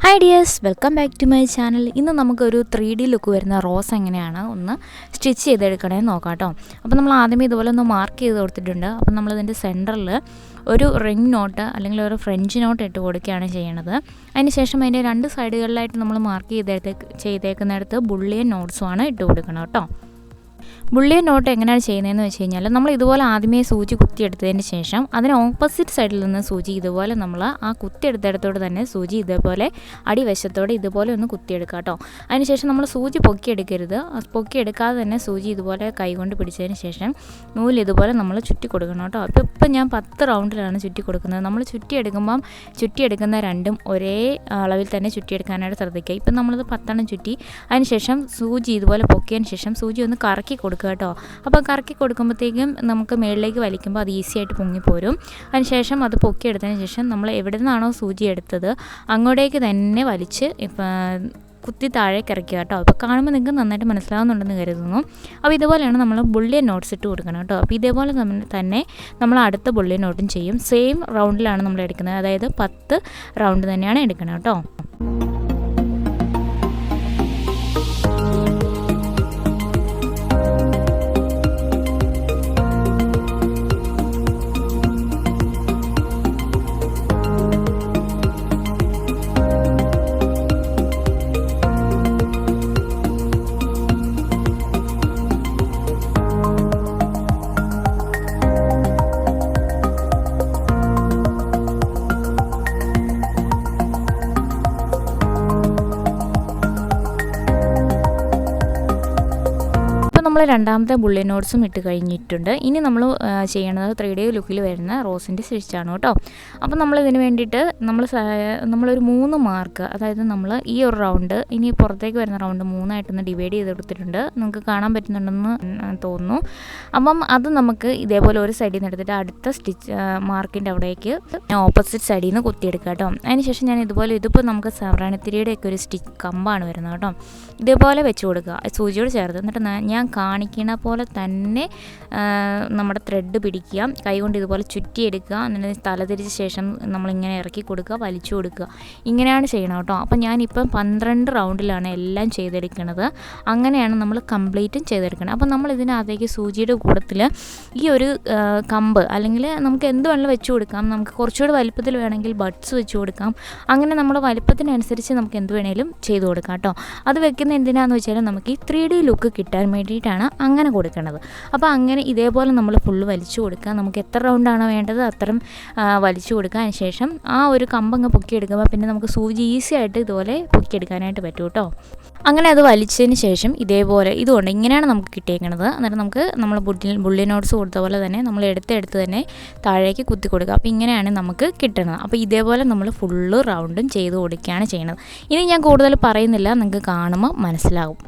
Hi dears, welcome back to my channel. ഇന്ന് നമുക്കൊരു 3D look വരുന്ന റോസ് എങ്ങനെയാണ് ഒന്ന് സ്റ്റിച്ച് ചെയ്തെടുക്കണേ നോക്കാം കേട്ടോ. അപ്പോൾ നമ്മൾ ആദ്യമേ ഇതുപോലെ ഒന്ന് മാർക്ക് ചെയ്ത് കൊടുത്തിട്ടുണ്ട്. അപ്പോൾ നമ്മൾ ഇതിൻ്റെ സെൻറ്ററിൽ ഒരു റിംഗ് നോട്ട് അല്ലെങ്കിൽ ഒരു ഫ്രഞ്ച് നോട്ട് ഇട്ട് കൊടുക്കുകയാണ് ചെയ്യണത്. അതിനുശേഷം അതിൻ്റെ രണ്ട് സൈഡുകളിലായിട്ട് നമ്മൾ മാർക്ക് ചെയ്തേക്കുന്നിടത്ത് ബുള്ളിയൻ നോട്ട്സുമാണ് ഇട്ട് കൊടുക്കണം കേട്ടോ. ബുള്ളിയൻ നോട്ട് എങ്ങനെയാണ് ചെയ്യുന്നതെന്ന് വെച്ച് കഴിഞ്ഞാൽ നമ്മൾ ഇതുപോലെ ആദ്യമേ സൂചി കുത്തിയെടുത്തതിന് ശേഷം അതിന് ഓപ്പോസിറ്റ് സൈഡിൽ നിന്ന് സൂചി ഇതുപോലെ നമ്മൾ ആ കുത്തിയെടുത്തിടത്തോട് തന്നെ സൂചി ഇതേപോലെ അടിവശത്തോടെ ഇതുപോലെ ഒന്ന് കുത്തിയെടുക്കുക കേട്ടോ. അതിനുശേഷം നമ്മൾ സൂചി പൊക്കിയെടുക്കരുത്. പൊക്കിയെടുക്കാതെ തന്നെ സൂചി ഇതുപോലെ കൈകൊണ്ട് പിടിച്ചതിന് ശേഷം നൂല് ഇതുപോലെ നമ്മൾ ചുറ്റി കൊടുക്കണം കേട്ടോ. അപ്പോൾ ഇപ്പം ഞാൻ 10 റൗണ്ടിലാണ് ചുറ്റി കൊടുക്കുന്നത്. നമ്മൾ ചുറ്റിയെടുക്കുന്ന രണ്ടും ഒരേ അളവിൽ തന്നെ ചുറ്റിയെടുക്കാനായിട്ട് ശ്രദ്ധിക്കുക. ഇപ്പം നമ്മളത് 10 ചുറ്റി അതിനുശേഷം സൂചി ഇതുപോലെ പൊക്കിയതിന് ശേഷം സൂചി ഒന്ന് കറക്കി കൊടുക്കുക കേട്ടോ. അപ്പോൾ കറക്കി കൊടുക്കുമ്പോഴത്തേക്കും നമുക്ക് മുകളിലേക്ക് വലിക്കുമ്പോൾ അത് ഈസി ആയിട്ട് പൊങ്ങിപ്പോരും. അതിനുശേഷം അത് പൊക്കിയെടുത്തതിന് ശേഷം നമ്മൾ എവിടെ നിന്നാണോ സൂചി എടുത്തത് അങ്ങോട്ടേക്ക് തന്നെ വലിച്ച് കുത്തി താഴേക്ക് ഇറക്കുക കേട്ടോ. അപ്പോൾ കാണുമ്പോൾ നിങ്ങൾക്ക് നന്നായിട്ട് മനസ്സിലാവുന്നുണ്ടെന്ന് കരുതുന്നു. അപ്പോൾ ഇതുപോലെയാണ് നമ്മൾ ബുള്ളിയൻ നോട്ട്സ് ഇട്ട് കൊടുക്കണം കേട്ടോ. അപ്പോൾ ഇതേപോലെ തന്നെ നമ്മൾ അടുത്ത ബുള്ളിയൻ നോട്ടും ചെയ്യും. സെയിം റൗണ്ടിലാണ് നമ്മൾ എടുക്കുന്നത്, അതായത് 10 റൗണ്ട് തന്നെയാണ് എടുക്കുന്നത് കേട്ടോ. നമ്മൾ രണ്ടാമത്തെ ബുള്ളിയൻ നോട്ട്സും ഇട്ട് കഴിഞ്ഞിട്ടുണ്ട്. ഇനി നമ്മൾ ചെയ്യണത് 3D ലുക്കിൽ വരുന്ന റോസിൻ്റെ സ്റ്റിച്ചാണ് കേട്ടോ. അപ്പോൾ നമ്മളിതിന് വേണ്ടിയിട്ട് നമ്മളൊരു 3 മാർക്ക്, അതായത് നമ്മൾ ഈ ഒരു റൗണ്ട് ഇനി പുറത്തേക്ക് വരുന്ന റൗണ്ട് 3ആയിട്ടൊന്ന് ഡിവൈഡ് ചെയ്ത് കൊടുത്തിട്ടുണ്ട്. നമുക്ക് കാണാൻ പറ്റുന്നുണ്ടെന്ന് തോന്നുന്നു. അപ്പം അത് നമുക്ക് ഇതേപോലെ ഒരു സൈഡിൽ നിന്ന് എടുത്തിട്ട് അടുത്ത സ്റ്റിച്ച് മാർക്കിൻ്റെ അവിടേക്ക് ഓപ്പോസിറ്റ് സൈഡിൽ നിന്ന് കുത്തിയെടുക്കുക കേട്ടോ. അതിനുശേഷം ഞാൻ ഇതിപ്പോൾ നമുക്ക് സാമ്പ്രാണിത്തിരിയുടെയൊക്കെ ഒരു സ്റ്റിച്ച് കമ്പാണ് വരുന്നത് കേട്ടോ. ഇതേപോലെ വെച്ച് കൊടുക്കുക സൂചിയോട് ചേർത്ത്. എന്നിട്ട് ഞാൻ കാണിക്കണ പോലെ തന്നെ നമ്മുടെ ത്രെഡ് പിടിക്കുക, കൈകൊണ്ട് ഇതുപോലെ ചുറ്റിയെടുക്കുക, എന്നിട്ട് തലതിരിച്ച ശേഷം നമ്മളിങ്ങനെ ഇറക്കി കൊടുക്കുക, വലിച്ചു കൊടുക്കുക. ഇങ്ങനെയാണ് ചെയ്യണം കേട്ടോ. അപ്പം ഞാനിപ്പം 12 റൗണ്ടിലാണ് എല്ലാം ചെയ്തെടുക്കുന്നത്. അങ്ങനെയാണ് നമ്മൾ കംപ്ലീറ്റും ചെയ്തെടുക്കണം. അപ്പം നമ്മൾ ഇതിനകത്തേക്ക് സൂചിയുടെ കൂട്ടത്തിൽ ഈ ഒരു കമ്പ് അല്ലെങ്കിൽ നമുക്ക് എന്ത് വേണമെങ്കിലും വെച്ച് കൊടുക്കാം. നമുക്ക് കുറച്ചുകൂടി വലിപ്പത്തിൽ വേണമെങ്കിൽ ബഡ്സ് വെച്ച് കൊടുക്കാം. അങ്ങനെ നമ്മുടെ വലിപ്പത്തിനനുസരിച്ച് നമുക്ക് എന്ത് വേണമെങ്കിലും ചെയ്ത് കൊടുക്കാം കേട്ടോ. അത് വെക്കുന്ന എന്തിനാണെന്ന് വെച്ചാൽ നമുക്ക് ഈ 3D ലുക്ക് കിട്ടാൻ വേണ്ടിയിട്ടാണ് അങ്ങനെ കൊടുക്കുന്നത്. അപ്പോൾ അങ്ങനെ ഇതേപോലെ നമ്മൾ ഫുള്ള് വലിച്ചു കൊടുക്കുക. നമുക്ക് എത്ര റൗണ്ടാണോ വേണ്ടത് അത്രയും വലിച്ചു കൊടുക്കുക. അതിന് ശേഷം ആ ഒരു കമ്പങ്ങ് പൊക്കിയെടുക്കുമ്പോൾ പിന്നെ നമുക്ക് സൂചി ഈസി ആയിട്ട് ഇതുപോലെ പൊക്കിയെടുക്കാനായിട്ട് പറ്റും കേട്ടോ. അങ്ങനെ അത് വലിച്ചതിന് ശേഷം ഇതേപോലെ ഇതുകൊണ്ട് ഇങ്ങനെയാണ് നമുക്ക് കിട്ടിയേക്കുന്നത്. എന്നിട്ട് നമുക്ക് നമ്മൾ ബുള്ളിയൻ നോട്ട്സ് കൊടുത്ത പോലെ തന്നെ നമ്മൾ എടുത്ത് തന്നെ താഴേക്ക് കുത്തി കൊടുക്കുക. അപ്പോൾ ഇങ്ങനെയാണ് നമുക്ക് കിട്ടുന്നത്. അപ്പോൾ ഇതേപോലെ നമ്മൾ ഫുള്ള് റൗണ്ടും ചെയ്ത് കൊടുക്കുകയാണ് ചെയ്യുന്നത്. ഇനി ഞാൻ കൂടുതൽ പറയുന്നില്ല, നിങ്ങൾക്ക് കാണുമ്പോൾ മനസ്സിലാവും.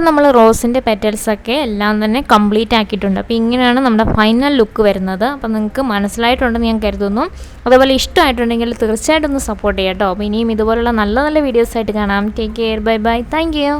നമ്മൾ റോസിൻ്റെ പെറ്റൽസൊക്കെ എല്ലാം തന്നെ കംപ്ലീറ്റ് ആക്കിയിട്ടുണ്ട്. അപ്പോൾ ഇങ്ങനെയാണ് നമ്മുടെ ഫൈനൽ ലുക്ക് വരുന്നത്. അപ്പോൾ നിങ്ങൾക്ക് മനസ്സിലായിട്ടുണ്ടെന്ന് ഞാൻ കരുതുന്നു. അതുപോലെ ഇഷ്ടമായിട്ടുണ്ടെങ്കിൽ തീർച്ചയായിട്ടും ഒന്ന് സപ്പോർട്ട് ചെയ്യാം കേട്ടോ. അപ്പോൾ ഇനിയും ഇതുപോലുള്ള നല്ല നല്ല വീഡിയോസായിട്ട് കാണാം. Take care, bye bye, thank you.